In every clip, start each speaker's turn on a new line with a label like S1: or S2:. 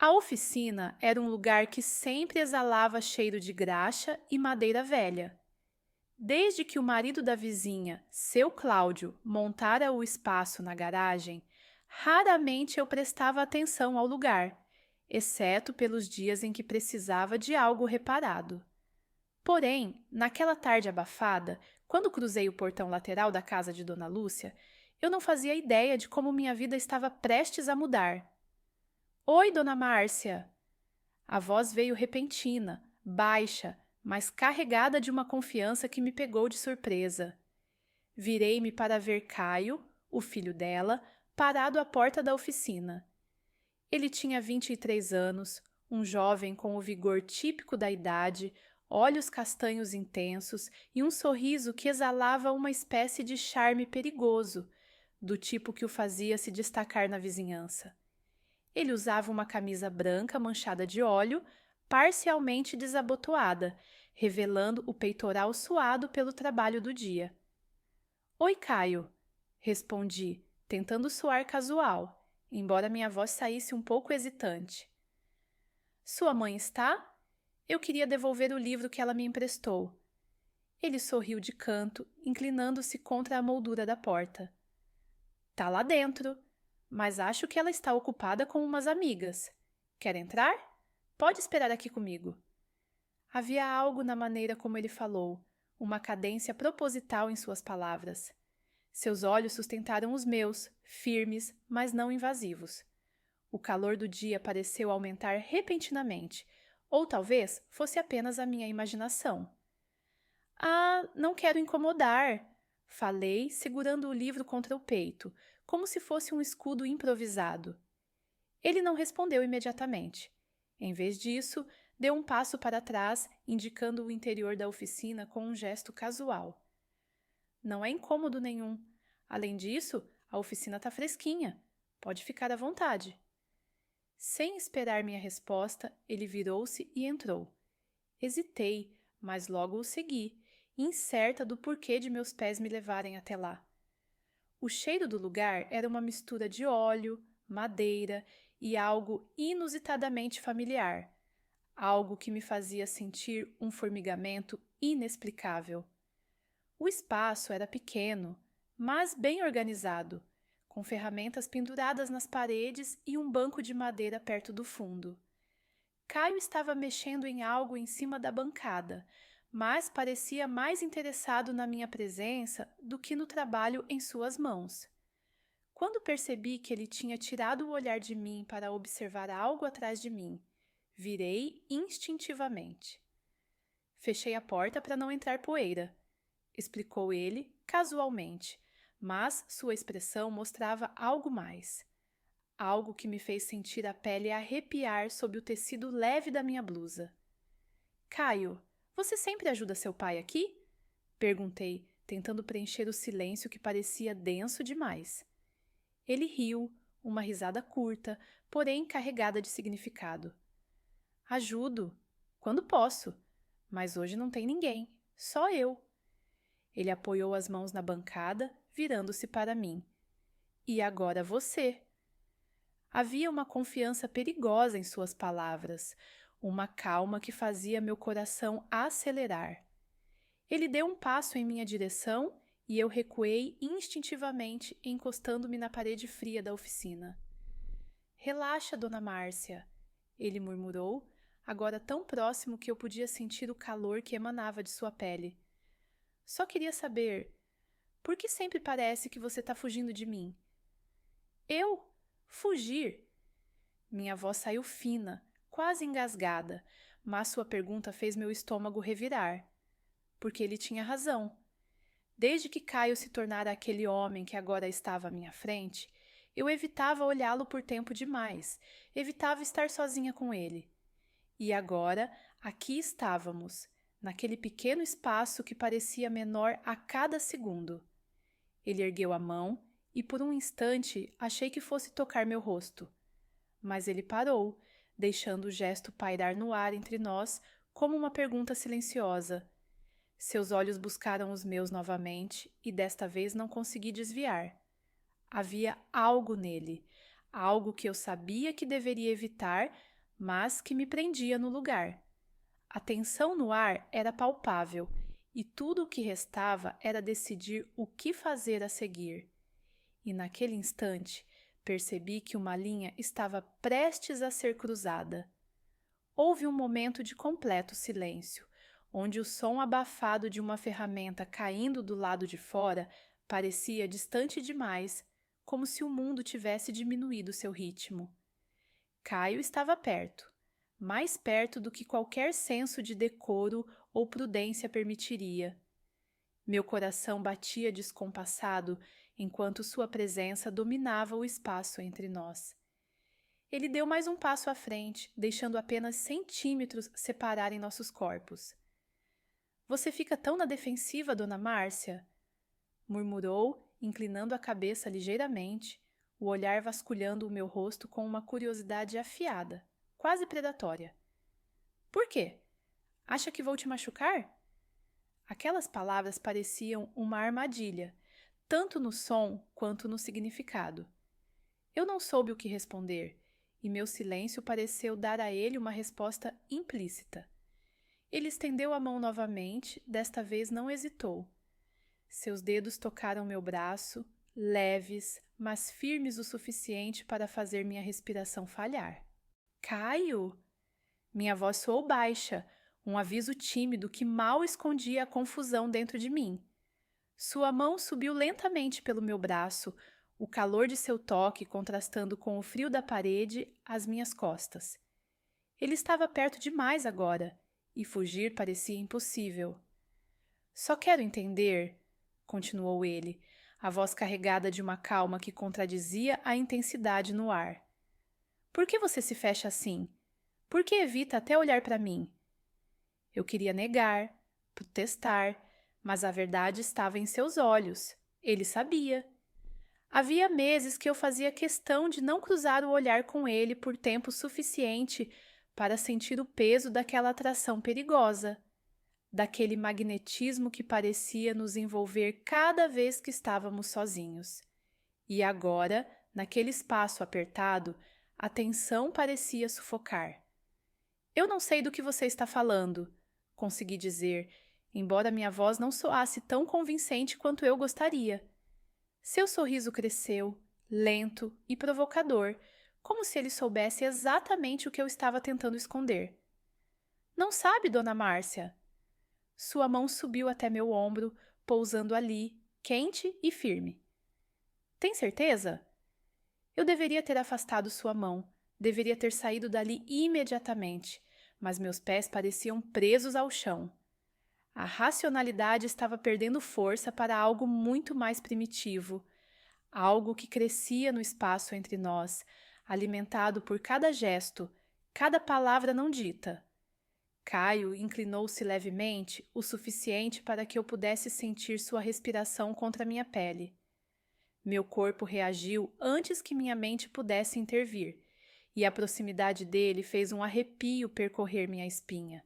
S1: A oficina era um lugar que sempre exalava cheiro de graxa e madeira velha. Desde que o marido da vizinha, seu Cláudio, montara o espaço na garagem, raramente eu prestava atenção ao lugar, exceto pelos dias em que precisava de algo reparado. Porém, naquela tarde abafada, quando cruzei o portão lateral da casa de Dona Lúcia, eu não fazia ideia de como minha vida estava prestes a mudar. Oi, Dona Márcia! A voz veio repentina, baixa, mas carregada de uma confiança que me pegou de surpresa. Virei-me para ver Caio, o filho dela, parado à porta da oficina. Ele tinha 23 anos, um jovem com o vigor típico da idade, olhos castanhos intensos e um sorriso que exalava uma espécie de charme perigoso, do tipo que o fazia se destacar na vizinhança. Ele usava uma camisa branca manchada de óleo, parcialmente desabotoada, revelando o peitoral suado pelo trabalho do dia. Oi, Caio, respondi, tentando soar casual, embora minha voz saísse um pouco hesitante. Sua mãe está? Eu queria devolver o livro que ela me emprestou. Ele sorriu de canto, inclinando-se contra a moldura da porta. Tá lá dentro, mas acho que ela está ocupada com umas amigas. Quer entrar? Pode esperar aqui comigo. Havia algo na maneira como ele falou, uma cadência proposital em suas palavras. Seus olhos sustentaram os meus, firmes, mas não invasivos. O calor do dia pareceu aumentar repentinamente, ou talvez fosse apenas a minha imaginação. Ah, não quero incomodar, falei, segurando o livro contra o peito, como se fosse um escudo improvisado. Ele não respondeu imediatamente. Em vez disso, deu um passo para trás, indicando o interior da oficina com um gesto casual. Não é incômodo nenhum. Além disso, a oficina está fresquinha. Pode ficar à vontade. Sem esperar minha resposta, ele virou-se e entrou. Hesitei, mas logo o segui, incerta do porquê de meus pés me levarem até lá. O cheiro do lugar era uma mistura de óleo, madeira e algo inusitadamente familiar, algo que me fazia sentir um formigamento inexplicável. O espaço era pequeno, mas bem organizado, com ferramentas penduradas nas paredes e um banco de madeira perto do fundo. Caio estava mexendo em algo em cima da bancada, mas parecia mais interessado na minha presença do que no trabalho em suas mãos. Quando percebi que ele tinha tirado o olhar de mim para observar algo atrás de mim, virei instintivamente. Fechei a porta para não entrar poeira, explicou ele casualmente, mas sua expressão mostrava algo mais. Algo que me fez sentir a pele arrepiar sob o tecido leve da minha blusa. Caio, você sempre ajuda seu pai aqui? Perguntei, tentando preencher o silêncio que parecia denso demais. Ele riu, uma risada curta, porém carregada de significado. Ajudo, quando posso, mas hoje não tem ninguém, só eu. Ele apoiou as mãos na bancada, virando-se para mim. E agora você. Havia uma confiança perigosa em suas palavras, uma calma que fazia meu coração acelerar. Ele deu um passo em minha direção e eu recuei instintivamente, encostando-me na parede fria da oficina. Relaxa, Dona Márcia, ele murmurou, agora tão próximo que eu podia sentir o calor que emanava de sua pele. Só queria saber, por que sempre parece que você está fugindo de mim? Eu? Fugir? Minha voz saiu fina, quase engasgada, mas sua pergunta fez meu estômago revirar. Porque ele tinha razão. Desde que Caio se tornara aquele homem que agora estava à minha frente, eu evitava olhá-lo por tempo demais, evitava estar sozinha com ele. E agora, aqui estávamos, naquele pequeno espaço que parecia menor a cada segundo. Ele ergueu a mão e por um instante achei que fosse tocar meu rosto. Mas ele parou, deixando o gesto pairar no ar entre nós como uma pergunta silenciosa. Seus olhos buscaram os meus novamente e desta vez não consegui desviar. Havia algo nele, algo que eu sabia que deveria evitar, mas que me prendia no lugar. A tensão no ar era palpável, e tudo o que restava era decidir o que fazer a seguir. E naquele instante, percebi que uma linha estava prestes a ser cruzada. Houve um momento de completo silêncio, onde o som abafado de uma ferramenta caindo do lado de fora parecia distante demais, como se o mundo tivesse diminuído seu ritmo. Caio estava perto, mais perto do que qualquer senso de decoro ou prudência permitiria. Meu coração batia descompassado enquanto sua presença dominava o espaço entre nós. Ele deu mais um passo à frente, deixando apenas centímetros separarem nossos corpos. Você fica tão na defensiva, Dona Márcia? Murmurou, inclinando a cabeça ligeiramente, o olhar vasculhando o meu rosto com uma curiosidade afiada, quase predatória. Por quê? Acha que vou te machucar? Aquelas palavras pareciam uma armadilha, tanto no som quanto no significado. Eu não soube o que responder, e meu silêncio pareceu dar a ele uma resposta implícita. Ele estendeu a mão novamente, desta vez não hesitou. Seus dedos tocaram meu braço, leves, mas firmes o suficiente para fazer minha respiração falhar. Caio! Minha voz soou baixa, um aviso tímido que mal escondia a confusão dentro de mim. Sua mão subiu lentamente pelo meu braço, o calor de seu toque contrastando com o frio da parede às minhas costas. Ele estava perto demais agora, e fugir parecia impossível. Só quero entender, continuou ele, a voz carregada de uma calma que contradizia a intensidade no ar. Por que você se fecha assim? Por que evita até olhar para mim? Eu queria negar, protestar, mas a verdade estava em seus olhos. Ele sabia. Havia meses que eu fazia questão de não cruzar o olhar com ele por tempo suficiente para sentir o peso daquela atração perigosa, daquele magnetismo que parecia nos envolver cada vez que estávamos sozinhos. E agora, naquele espaço apertado, a tensão parecia sufocar. Eu não sei do que você está falando, consegui dizer, embora minha voz não soasse tão convincente quanto eu gostaria. Seu sorriso cresceu, lento e provocador, como se ele soubesse exatamente o que eu estava tentando esconder. Não sabe, Dona Márcia? Sua mão subiu até meu ombro, pousando ali, quente e firme. Tem certeza? Eu deveria ter afastado sua mão, deveria ter saído dali imediatamente, mas meus pés pareciam presos ao chão. A racionalidade estava perdendo força para algo muito mais primitivo, algo que crescia no espaço entre nós, alimentado por cada gesto, cada palavra não dita. Caio inclinou-se levemente, o suficiente para que eu pudesse sentir sua respiração contra minha pele. Meu corpo reagiu antes que minha mente pudesse intervir, e a proximidade dele fez um arrepio percorrer minha espinha.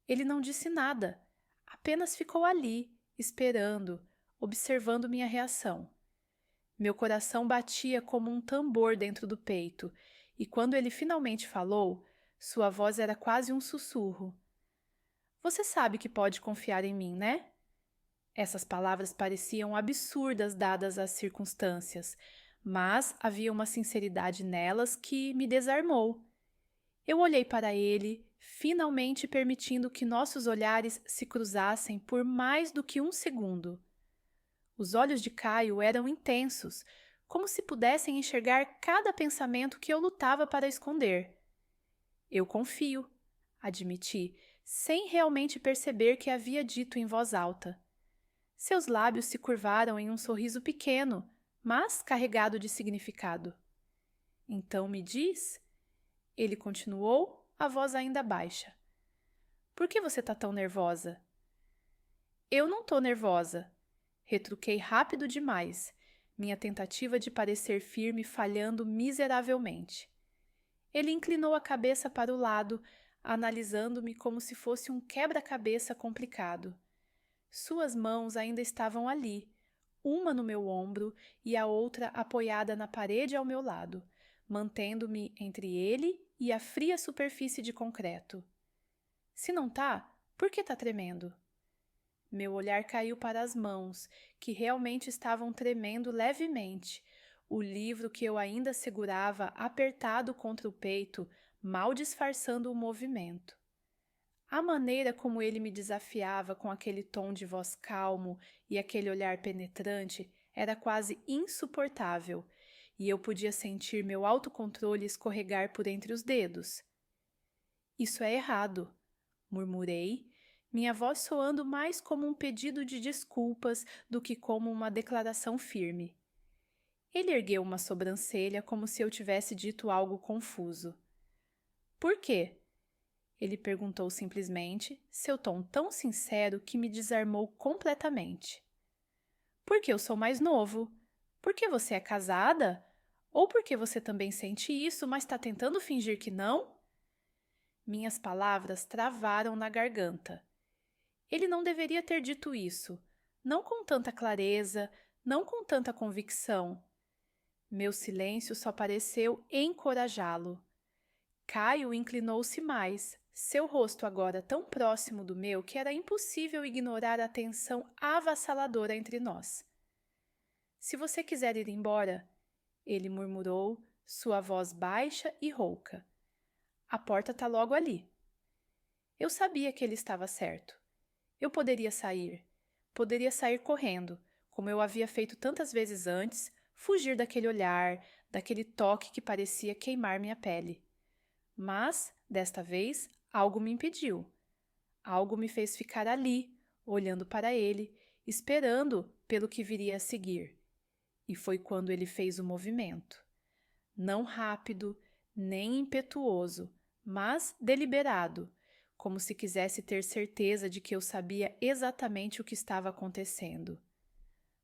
S1: Ele não disse nada, apenas ficou ali, esperando, observando minha reação. Meu coração batia como um tambor dentro do peito, e quando ele finalmente falou, sua voz era quase um sussurro. Você sabe que pode confiar em mim, né? Essas palavras pareciam absurdas dadas as circunstâncias, mas havia uma sinceridade nelas que me desarmou. Eu olhei para ele, finalmente permitindo que nossos olhares se cruzassem por mais do que um segundo. Os olhos de Caio eram intensos, como se pudessem enxergar cada pensamento que eu lutava para esconder. Eu confio, admiti, sem realmente perceber que havia dito em voz alta. Seus lábios se curvaram em um sorriso pequeno, mas carregado de significado. Então me diz, ele continuou, a voz ainda baixa. Por que você está tão nervosa? Eu não estou nervosa. Retruquei rápido demais, minha tentativa de parecer firme falhando miseravelmente. Ele inclinou a cabeça para o lado, analisando-me como se fosse um quebra-cabeça complicado. Suas mãos ainda estavam ali, uma no meu ombro e a outra apoiada na parede ao meu lado, mantendo-me entre ele e a fria superfície de concreto. Se não tá, por que tá tremendo? Meu olhar caiu para as mãos, que realmente estavam tremendo levemente, o livro que eu ainda segurava apertado contra o peito, mal disfarçando o movimento. A maneira como ele me desafiava com aquele tom de voz calmo e aquele olhar penetrante era quase insuportável, e eu podia sentir meu autocontrole escorregar por entre os dedos. Isso é errado, murmurei, minha voz soando mais como um pedido de desculpas do que como uma declaração firme. Ele ergueu uma sobrancelha como se eu tivesse dito algo confuso. Por quê? Ele perguntou simplesmente, seu tom tão sincero que me desarmou completamente. Porque eu sou mais novo? Porque você é casada? Ou porque você também sente isso, mas está tentando fingir que não? Minhas palavras travaram na garganta. Ele não deveria ter dito isso, não com tanta clareza, não com tanta convicção. Meu silêncio só pareceu encorajá-lo. Caio inclinou-se mais, seu rosto agora tão próximo do meu que era impossível ignorar a tensão avassaladora entre nós. Se você quiser ir embora, ele murmurou, sua voz baixa e rouca. A porta tá logo ali. Eu sabia que ele estava certo. Eu poderia sair correndo, como eu havia feito tantas vezes antes, fugir daquele olhar, daquele toque que parecia queimar minha pele. Mas, desta vez, algo me impediu. Algo me fez ficar ali, olhando para ele, esperando pelo que viria a seguir. E foi quando ele fez o movimento. Não rápido, nem impetuoso, mas deliberado, como se quisesse ter certeza de que eu sabia exatamente o que estava acontecendo.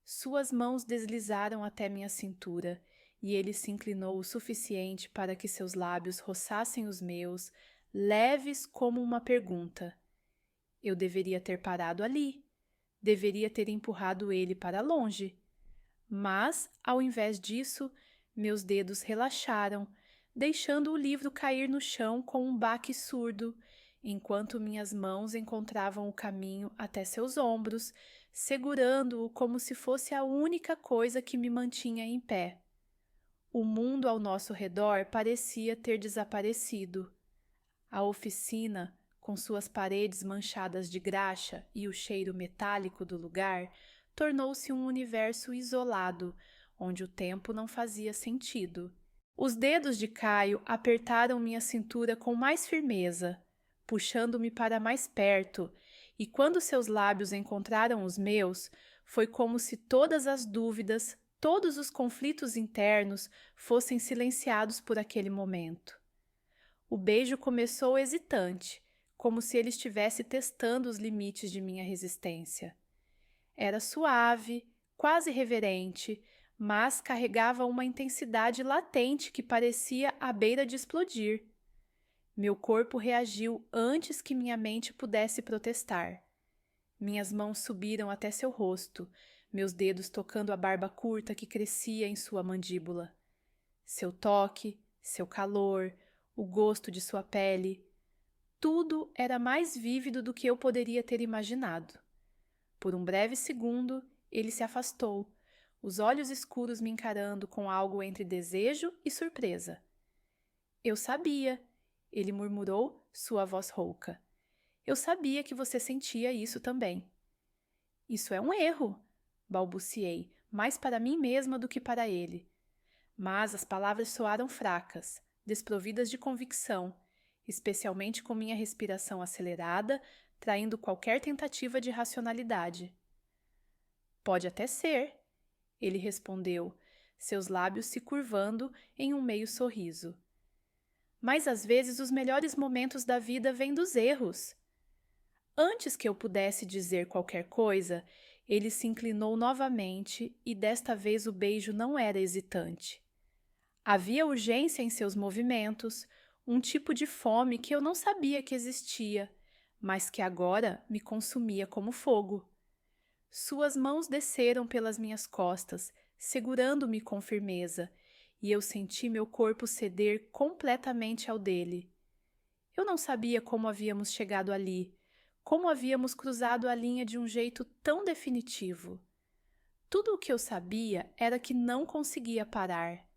S1: Suas mãos deslizaram até minha cintura e ele se inclinou o suficiente para que seus lábios roçassem os meus, leves como uma pergunta. Eu deveria ter parado ali, deveria ter empurrado ele para longe. Mas, ao invés disso, meus dedos relaxaram, deixando o livro cair no chão com um baque surdo, enquanto minhas mãos encontravam o caminho até seus ombros, segurando-o como se fosse a única coisa que me mantinha em pé. O mundo ao nosso redor parecia ter desaparecido. A oficina, com suas paredes manchadas de graxa e o cheiro metálico do lugar, tornou-se um universo isolado, onde o tempo não fazia sentido. Os dedos de Caio apertaram minha cintura com mais firmeza, puxando-me para mais perto, e quando seus lábios encontraram os meus, foi como se todas as dúvidas, todos os conflitos internos fossem silenciados por aquele momento. O beijo começou hesitante, como se ele estivesse testando os limites de minha resistência. Era suave, quase reverente, mas carregava uma intensidade latente que parecia à beira de explodir. Meu corpo reagiu antes que minha mente pudesse protestar. Minhas mãos subiram até seu rosto, meus dedos tocando a barba curta que crescia em sua mandíbula. Seu toque, seu calor, o gosto de sua pele, tudo era mais vívido do que eu poderia ter imaginado. Por um breve segundo, ele se afastou, os olhos escuros me encarando com algo entre desejo e surpresa. Eu sabia, ele murmurou, sua voz rouca. Eu sabia que você sentia isso também. Isso é um erro, balbuciei, mais para mim mesma do que para ele. Mas as palavras soaram fracas, desprovidas de convicção, especialmente com minha respiração acelerada, traindo qualquer tentativa de racionalidade. Pode até ser, ele respondeu, seus lábios se curvando em um meio sorriso. Mas às vezes os melhores momentos da vida vêm dos erros. Antes que eu pudesse dizer qualquer coisa, ele se inclinou novamente e desta vez o beijo não era hesitante. Havia urgência em seus movimentos, um tipo de fome que eu não sabia que existia, mas que agora me consumia como fogo. Suas mãos desceram pelas minhas costas, segurando-me com firmeza, e eu senti meu corpo ceder completamente ao dele. Eu não sabia como havíamos chegado ali, como havíamos cruzado a linha de um jeito tão definitivo. Tudo o que eu sabia era que não conseguia parar.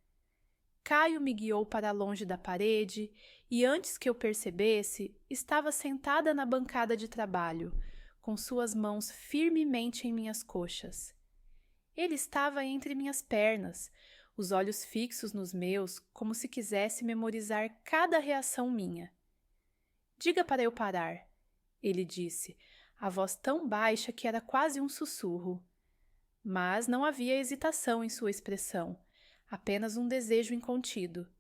S1: Caio me guiou para longe da parede e, antes que eu percebesse, estava sentada na bancada de trabalho, com suas mãos firmemente em minhas coxas. Ele estava entre minhas pernas, os olhos fixos nos meus, como se quisesse memorizar cada reação minha. Diga para eu parar, ele disse, a voz tão baixa que era quase um sussurro. Mas não havia hesitação em sua expressão, apenas um desejo incontido.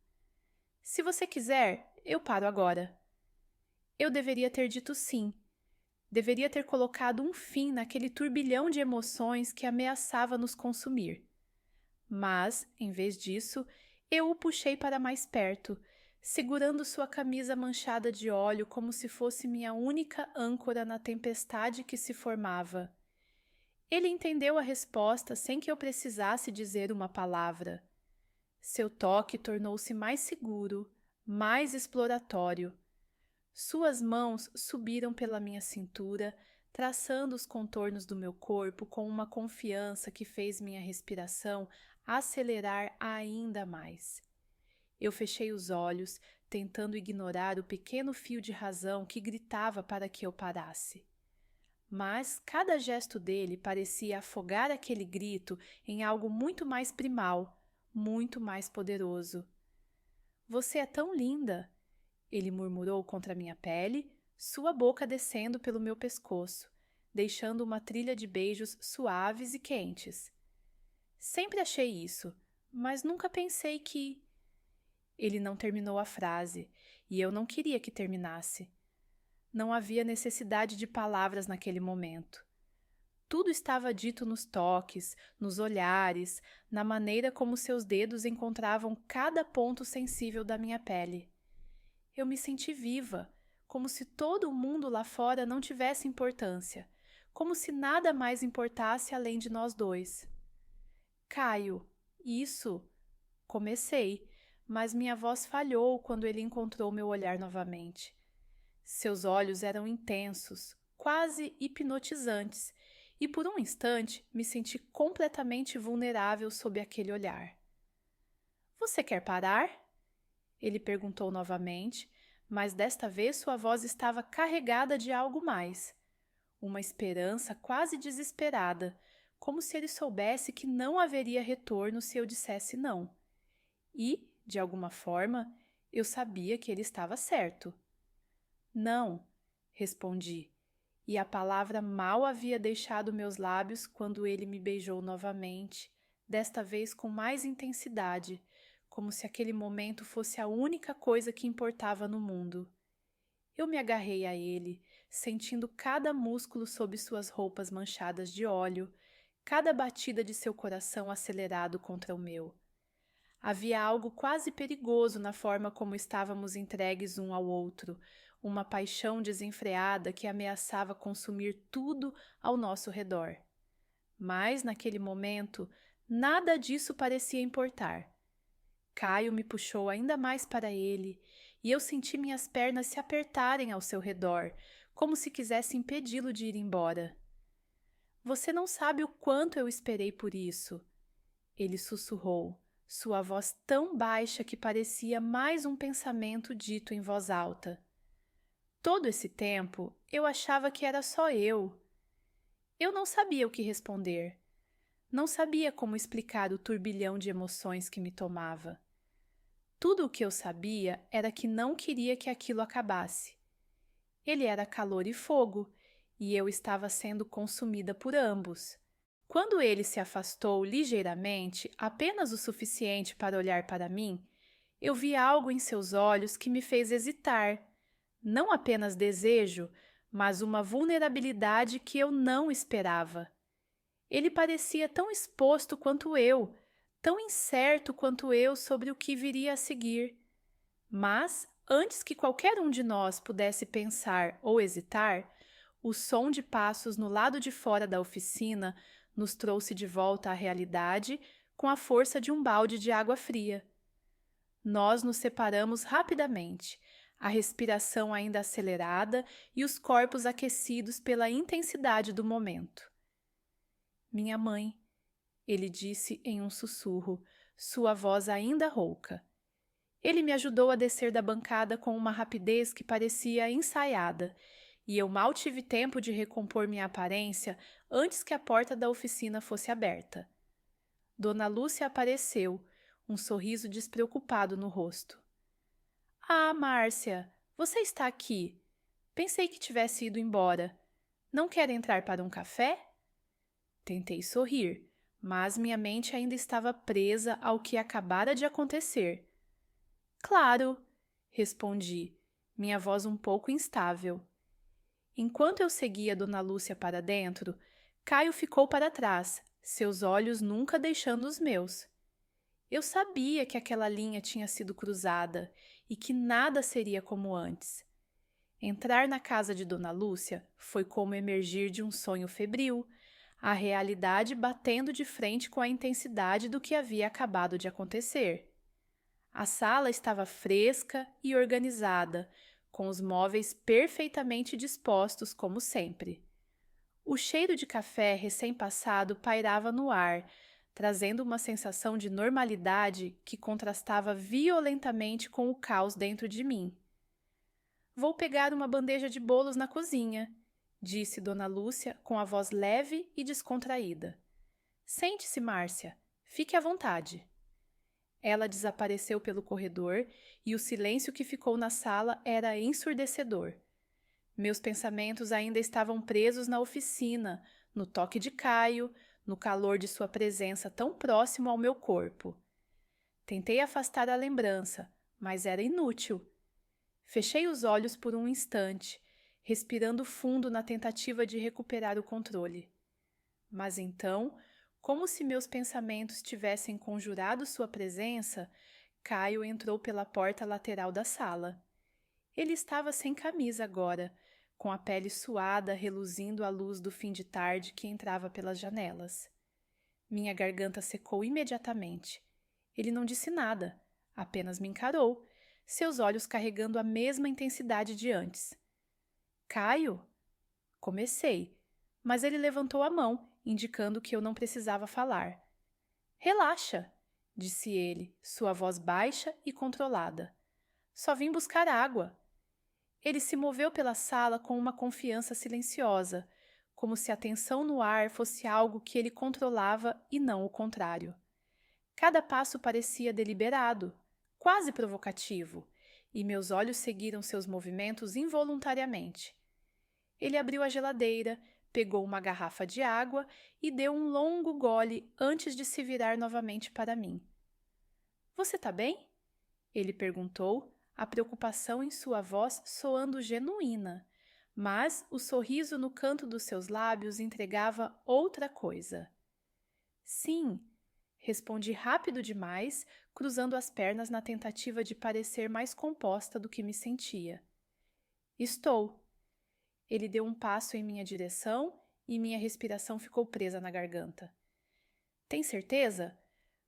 S1: Se você quiser, eu paro agora. Eu deveria ter dito sim. Deveria ter colocado um fim naquele turbilhão de emoções que ameaçava nos consumir. Mas, em vez disso, eu o puxei para mais perto, segurando sua camisa manchada de óleo como se fosse minha única âncora na tempestade que se formava. Ele entendeu a resposta sem que eu precisasse dizer uma palavra. Seu toque tornou-se mais seguro, mais exploratório. Suas mãos subiram pela minha cintura, traçando os contornos do meu corpo com uma confiança que fez minha respiração acelerar ainda mais. Eu fechei os olhos, tentando ignorar o pequeno fio de razão que gritava para que eu parasse. Mas cada gesto dele parecia afogar aquele grito em algo muito mais primal, muito mais poderoso. Você é tão linda, ele murmurou contra minha pele, sua boca descendo pelo meu pescoço, deixando uma trilha de beijos suaves e quentes. Sempre achei isso, mas nunca pensei que... Ele não terminou a frase, e eu não queria que terminasse. Não havia necessidade de palavras naquele momento. Tudo estava dito nos toques, nos olhares, na maneira como seus dedos encontravam cada ponto sensível da minha pele. Eu me senti viva, como se todo o mundo lá fora não tivesse importância, como se nada mais importasse além de nós dois. Caio, isso... Comecei, mas minha voz falhou quando ele encontrou meu olhar novamente. Seus olhos eram intensos, quase hipnotizantes, e por um instante me senti completamente vulnerável sob aquele olhar. Você quer parar? Ele perguntou novamente, mas desta vez sua voz estava carregada de algo mais. Uma esperança quase desesperada, como se ele soubesse que não haveria retorno se eu dissesse não. E, de alguma forma, eu sabia que ele estava certo. Não, respondi, e a palavra mal havia deixado meus lábios quando ele me beijou novamente, desta vez com mais intensidade, como se aquele momento fosse a única coisa que importava no mundo. Eu me agarrei a ele, sentindo cada músculo sob suas roupas manchadas de óleo, cada batida de seu coração acelerado contra o meu. Havia algo quase perigoso na forma como estávamos entregues um ao outro, uma paixão desenfreada que ameaçava consumir tudo ao nosso redor. Mas, naquele momento, nada disso parecia importar. Caio me puxou ainda mais para ele, e eu senti minhas pernas se apertarem ao seu redor, como se quisesse impedi-lo de ir embora. Você não sabe o quanto eu esperei por isso, ele sussurrou, sua voz tão baixa que parecia mais um pensamento dito em voz alta. Todo esse tempo, eu achava que era só eu. Eu não sabia o que responder. Não sabia como explicar o turbilhão de emoções que me tomava. Tudo o que eu sabia era que não queria que aquilo acabasse. Ele era calor e fogo, e eu estava sendo consumida por ambos. Quando ele se afastou ligeiramente, apenas o suficiente para olhar para mim, eu vi algo em seus olhos que me fez hesitar. Não apenas desejo, mas uma vulnerabilidade que eu não esperava. Ele parecia tão exposto quanto eu, tão incerto quanto eu sobre o que viria a seguir. Mas, antes que qualquer um de nós pudesse pensar ou hesitar, o som de passos no lado de fora da oficina nos trouxe de volta à realidade com a força de um balde de água fria. Nós nos separamos rapidamente, a respiração ainda acelerada e os corpos aquecidos pela intensidade do momento. Minha mãe, ele disse em um sussurro, sua voz ainda rouca. Ele me ajudou a descer da bancada com uma rapidez que parecia ensaiada, e eu mal tive tempo de recompor minha aparência antes que a porta da oficina fosse aberta. Dona Lúcia apareceu, um sorriso despreocupado no rosto. — Ah, Márcia, você está aqui. Pensei que tivesse ido embora. Não quer entrar para um café? Tentei sorrir, mas minha mente ainda estava presa ao que acabara de acontecer. — Claro, respondi, minha voz um pouco instável. Enquanto eu seguia Dona Lúcia para dentro, Caio ficou para trás, seus olhos nunca deixando os meus. Eu sabia que aquela linha tinha sido cruzada e que nada seria como antes. Entrar na casa de Dona Lúcia foi como emergir de um sonho febril, a realidade batendo de frente com a intensidade do que havia acabado de acontecer. A sala estava fresca e organizada, com os móveis perfeitamente dispostos como sempre. O cheiro de café recém-passado pairava no ar, trazendo uma sensação de normalidade que contrastava violentamente com o caos dentro de mim. — Vou pegar uma bandeja de bolos na cozinha, disse Dona Lúcia com a voz leve e descontraída. — Sente-se, Márcia. Fique à vontade. Ela desapareceu pelo corredor e o silêncio que ficou na sala era ensurdecedor. Meus pensamentos ainda estavam presos na oficina, no toque de Caio, no calor de sua presença tão próximo ao meu corpo. Tentei afastar a lembrança, mas era inútil. Fechei os olhos por um instante, respirando fundo na tentativa de recuperar o controle. Mas então, como se meus pensamentos tivessem conjurado sua presença, Caio entrou pela porta lateral da sala. Ele estava sem camisa agora, com a pele suada reluzindo à luz do fim de tarde que entrava pelas janelas. Minha garganta secou imediatamente. Ele não disse nada, apenas me encarou, seus olhos carregando a mesma intensidade de antes. — Caio? Comecei, mas ele levantou a mão, indicando que eu não precisava falar. — Relaxa, disse ele, sua voz baixa e controlada. Só vim buscar água. Ele se moveu pela sala com uma confiança silenciosa, como se a tensão no ar fosse algo que ele controlava e não o contrário. Cada passo parecia deliberado, quase provocativo, e meus olhos seguiram seus movimentos involuntariamente. Ele abriu a geladeira, pegou uma garrafa de água e deu um longo gole antes de se virar novamente para mim. — Você tá bem? Ele perguntou, a preocupação em sua voz soando genuína, mas o sorriso no canto dos seus lábios entregava outra coisa. — Sim, respondi rápido demais, cruzando as pernas na tentativa de parecer mais composta do que me sentia. — Estou. Ele deu um passo em minha direção e minha respiração ficou presa na garganta. — Tem certeza?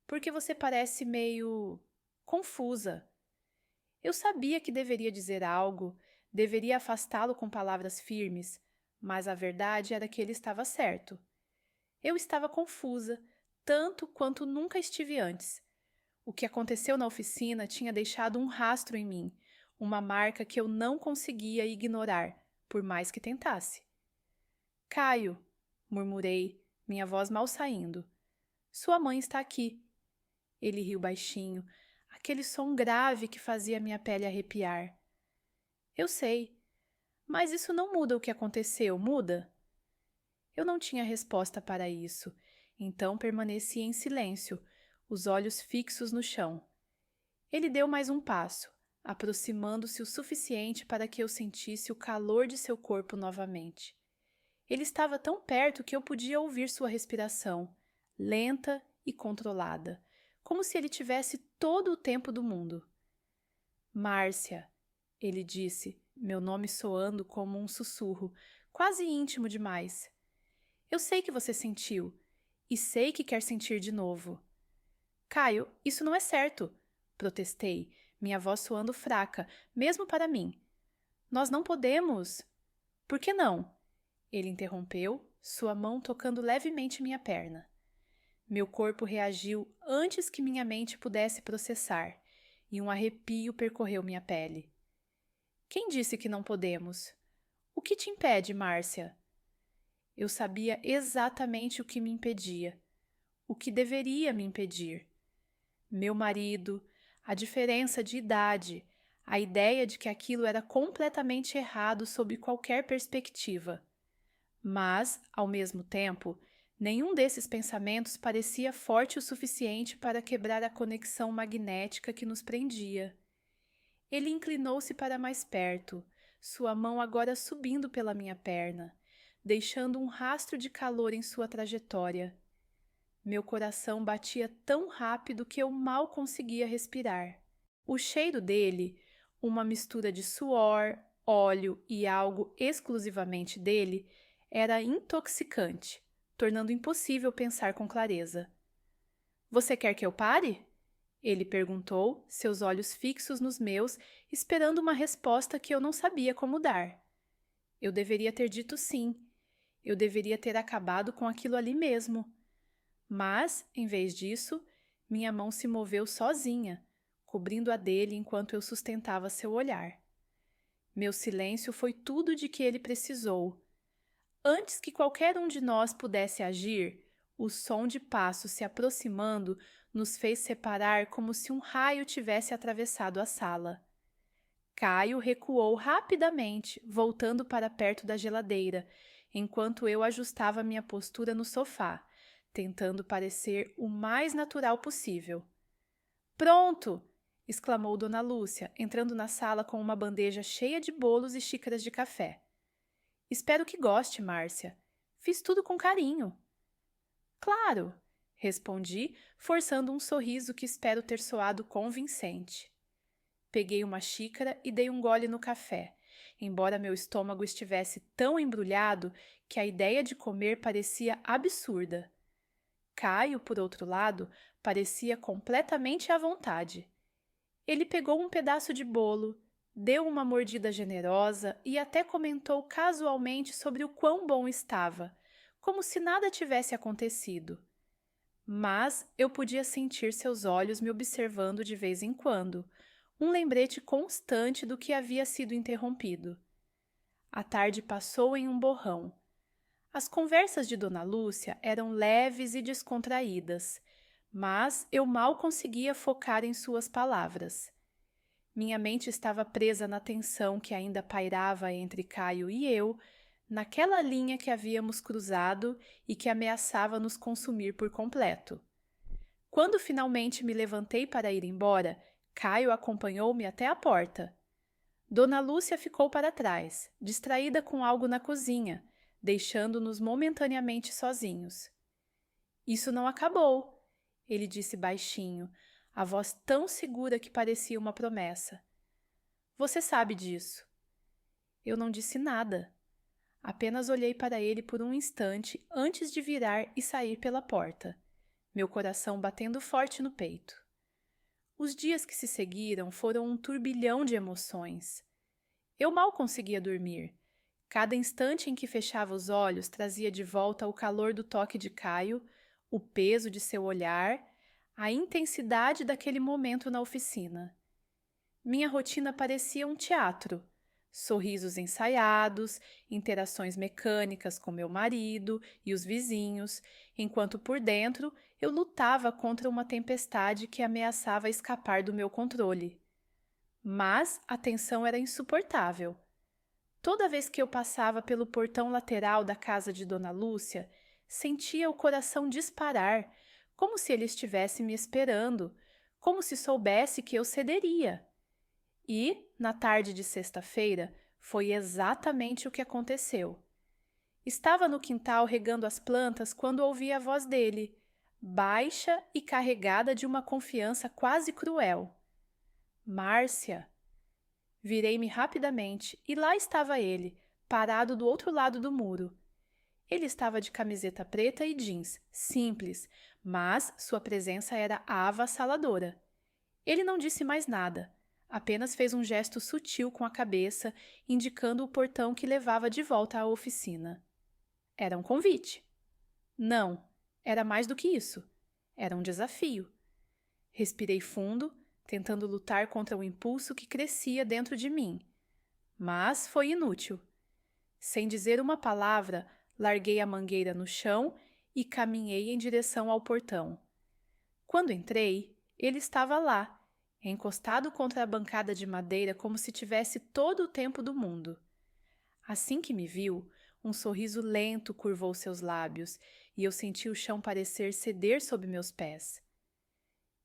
S1: Porque você parece meio confusa. Eu sabia que deveria dizer algo, deveria afastá-lo com palavras firmes, mas a verdade era que ele estava certo. Eu estava confusa, tanto quanto nunca estive antes. O que aconteceu na oficina tinha deixado um rastro em mim, uma marca que eu não conseguia ignorar, por mais que tentasse. — Caio, murmurei, minha voz mal saindo. — Sua mãe está aqui. Ele riu baixinho, aquele som grave que fazia minha pele arrepiar. — Eu sei, mas isso não muda o que aconteceu, muda? Eu não tinha resposta para isso, então permaneci em silêncio, os olhos fixos no chão. Ele deu mais um passo, aproximando-se o suficiente para que eu sentisse o calor de seu corpo novamente. Ele estava tão perto que eu podia ouvir sua respiração, lenta e controlada, como se ele tivesse todo o tempo do mundo. — Márcia, ele disse, meu nome soando como um sussurro, quase íntimo demais. — Eu sei que você sentiu, e sei que quer sentir de novo. — Caio, isso não é certo, protestei, minha voz soando fraca, mesmo para mim. Nós não podemos. Por que não? Ele interrompeu, sua mão tocando levemente minha perna. Meu corpo reagiu antes que minha mente pudesse processar, e um arrepio percorreu minha pele. Quem disse que não podemos? O que te impede, Márcia? Eu sabia exatamente o que me impedia, o que deveria me impedir. Meu marido, a diferença de idade, a ideia de que aquilo era completamente errado sob qualquer perspectiva. Mas, ao mesmo tempo, nenhum desses pensamentos parecia forte o suficiente para quebrar a conexão magnética que nos prendia. Ele inclinou-se para mais perto, sua mão agora subindo pela minha perna, deixando um rastro de calor em sua trajetória. Meu coração batia tão rápido que eu mal conseguia respirar. O cheiro dele, uma mistura de suor, óleo e algo exclusivamente dele, era intoxicante, tornando impossível pensar com clareza. Você quer que eu pare? Ele perguntou, seus olhos fixos nos meus, esperando uma resposta que eu não sabia como dar. Eu deveria ter dito sim. Eu deveria ter acabado com aquilo ali mesmo. Mas, em vez disso, minha mão se moveu sozinha, cobrindo a dele enquanto eu sustentava seu olhar. Meu silêncio foi tudo de que ele precisou. Antes que qualquer um de nós pudesse agir, o som de passos se aproximando nos fez separar como se um raio tivesse atravessado a sala. Caio recuou rapidamente, voltando para perto da geladeira, enquanto eu ajustava minha postura no sofá, tentando parecer o mais natural possível. Pronto! Exclamou Dona Lúcia, entrando na sala com uma bandeja cheia de bolos e xícaras de café. Espero que goste, Márcia. Fiz tudo com carinho. Claro, respondi, forçando um sorriso que espero ter soado convincente. Peguei uma xícara e dei um gole no café, embora meu estômago estivesse tão embrulhado que a ideia de comer parecia absurda. Caio, por outro lado, parecia completamente à vontade. Ele pegou um pedaço de bolo, deu uma mordida generosa e até comentou casualmente sobre o quão bom estava, como se nada tivesse acontecido. Mas eu podia sentir seus olhos me observando de vez em quando, um lembrete constante do que havia sido interrompido. A tarde passou em um borrão. As conversas de Dona Lúcia eram leves e descontraídas, mas eu mal conseguia focar em suas palavras. Minha mente estava presa na tensão que ainda pairava entre Caio e eu, naquela linha que havíamos cruzado e que ameaçava nos consumir por completo. Quando finalmente me levantei para ir embora, Caio acompanhou-me até a porta. Dona Lúcia ficou para trás, distraída com algo na cozinha, deixando-nos momentaneamente sozinhos. Isso não acabou, ele disse baixinho, a voz tão segura que parecia uma promessa. Você sabe disso. Eu não disse nada. Apenas olhei para ele por um instante antes de virar e sair pela porta, meu coração batendo forte no peito. Os dias que se seguiram foram um turbilhão de emoções. Eu mal conseguia dormir. Cada instante em que fechava os olhos trazia de volta o calor do toque de Caio, o peso de seu olhar, a intensidade daquele momento na oficina. Minha rotina parecia um teatro. Sorrisos ensaiados, interações mecânicas com meu marido e os vizinhos, enquanto por dentro eu lutava contra uma tempestade que ameaçava escapar do meu controle. Mas a tensão era insuportável. Toda vez que eu passava pelo portão lateral da casa de Dona Lúcia, sentia o coração disparar, como se ele estivesse me esperando, como se soubesse que eu cederia. E, na tarde de sexta-feira, foi exatamente o que aconteceu. Estava no quintal regando as plantas quando ouvi a voz dele, baixa e carregada de uma confiança quase cruel. Márcia! Virei-me rapidamente e lá estava ele, parado do outro lado do muro. Ele estava de camiseta preta e jeans, simples, mas sua presença era avassaladora. Ele não disse mais nada, apenas fez um gesto sutil com a cabeça, indicando o portão que levava de volta à oficina. Era um convite. Não, era mais do que isso. Era um desafio. Respirei fundo, tentando lutar contra o impulso que crescia dentro de mim. Mas foi inútil. Sem dizer uma palavra, larguei a mangueira no chão e caminhei em direção ao portão. Quando entrei, ele estava lá, encostado contra a bancada de madeira como se tivesse todo o tempo do mundo. Assim que me viu, um sorriso lento curvou seus lábios e eu senti o chão parecer ceder sob meus pés.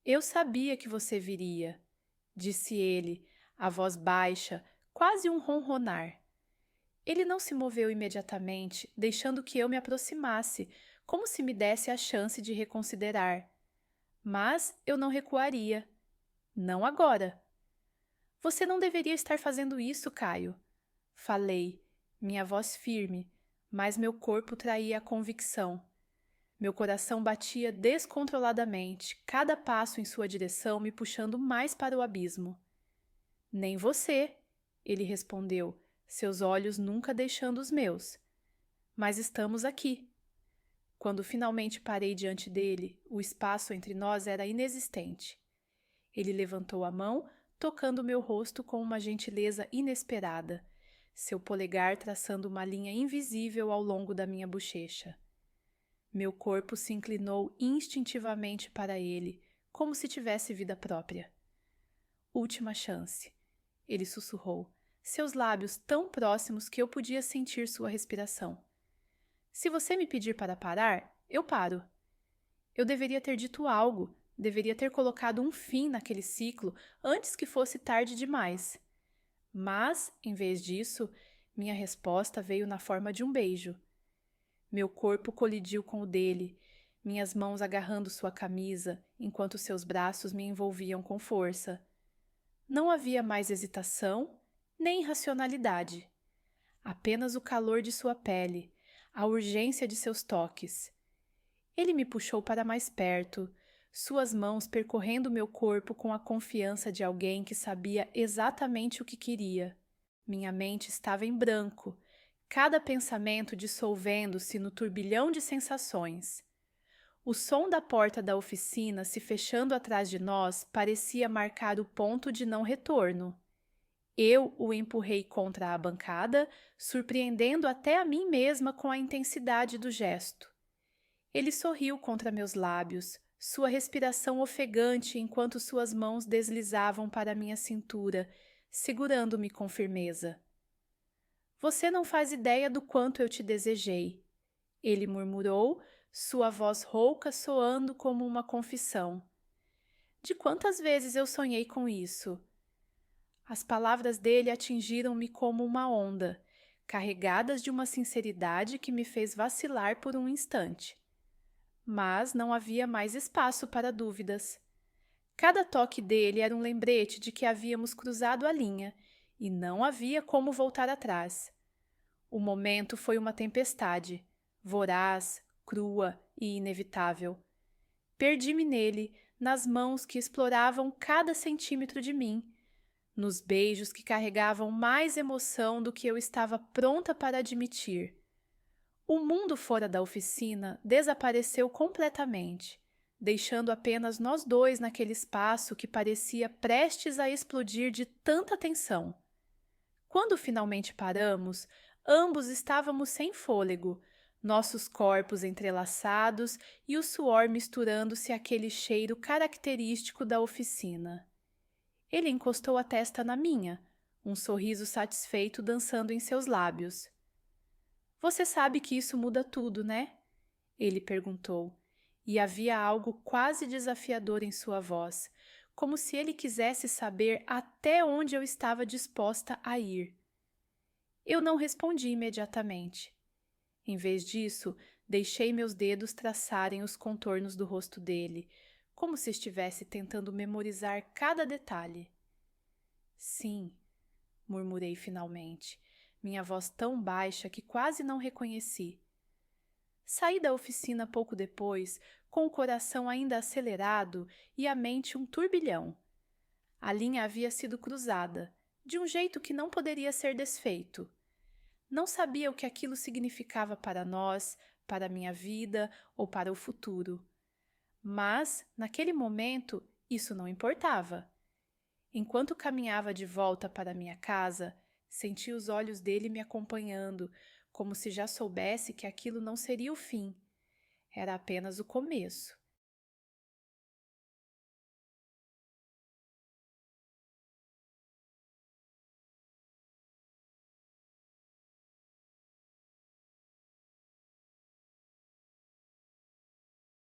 S1: Eu sabia que você viria, disse ele, a voz baixa, quase um ronronar. Ele não se moveu imediatamente, deixando que eu me aproximasse, como se me desse a chance de reconsiderar. Mas eu não recuaria. Não agora. Você não deveria estar fazendo isso, Caio. Falei, minha voz firme, mas meu corpo traía a convicção. Meu coração batia descontroladamente, cada passo em sua direção me puxando mais para o abismo. Nem você, ele respondeu, seus olhos nunca deixando os meus. Mas estamos aqui. Quando finalmente parei diante dele, o espaço entre nós era inexistente. Ele levantou a mão, tocando meu rosto com uma gentileza inesperada, seu polegar traçando uma linha invisível ao longo da minha bochecha. Meu corpo se inclinou instintivamente para ele, como se tivesse vida própria. Última chance, ele sussurrou, seus lábios tão próximos que eu podia sentir sua respiração. Se você me pedir para parar, eu paro. Eu deveria ter dito algo, deveria ter colocado um fim naquele ciclo antes que fosse tarde demais. Mas, em vez disso, minha resposta veio na forma de um beijo. Meu corpo colidiu com o dele, minhas mãos agarrando sua camisa, enquanto seus braços me envolviam com força. Não havia mais hesitação, nem irracionalidade. Apenas o calor de sua pele, a urgência de seus toques. Ele me puxou para mais perto, suas mãos percorrendo meu corpo com a confiança de alguém que sabia exatamente o que queria. Minha mente estava em branco, cada pensamento dissolvendo-se no turbilhão de sensações. O som da porta da oficina se fechando atrás de nós parecia marcar o ponto de não retorno. Eu o empurrei contra a bancada, surpreendendo até a mim mesma com a intensidade do gesto. Ele sorriu contra meus lábios, sua respiração ofegante enquanto suas mãos deslizavam para minha cintura, segurando-me com firmeza. Você não faz ideia do quanto eu te desejei, ele murmurou, sua voz rouca soando como uma confissão. De quantas vezes eu sonhei com isso? As palavras dele atingiram-me como uma onda, carregadas de uma sinceridade que me fez vacilar por um instante. Mas não havia mais espaço para dúvidas. Cada toque dele era um lembrete de que havíamos cruzado a linha e não havia como voltar atrás. O momento foi uma tempestade, voraz, crua e inevitável. Perdi-me nele, nas mãos que exploravam cada centímetro de mim, nos beijos que carregavam mais emoção do que eu estava pronta para admitir. O mundo fora da oficina desapareceu completamente, deixando apenas nós dois naquele espaço que parecia prestes a explodir de tanta tensão. Quando finalmente paramos, ambos estávamos sem fôlego, nossos corpos entrelaçados e o suor misturando-se àquele cheiro característico da oficina. Ele encostou a testa na minha, um sorriso satisfeito dançando em seus lábios. Você sabe que isso muda tudo, né? Ele perguntou, e havia algo quase desafiador em sua voz, como se ele quisesse saber até onde eu estava disposta a ir. Eu não respondi imediatamente. Em vez disso, deixei meus dedos traçarem os contornos do rosto dele, como se estivesse tentando memorizar cada detalhe. Sim, murmurei finalmente, minha voz tão baixa que quase não reconheci. Saí da oficina pouco depois, com o coração ainda acelerado e a mente um turbilhão. A linha havia sido cruzada, de um jeito que não poderia ser desfeito. Não sabia o que aquilo significava para nós, para a minha vida ou para o futuro. Mas, naquele momento, isso não importava. Enquanto caminhava de volta para minha casa, senti os olhos dele me acompanhando, como se já soubesse que aquilo não seria o fim. Era apenas o começo.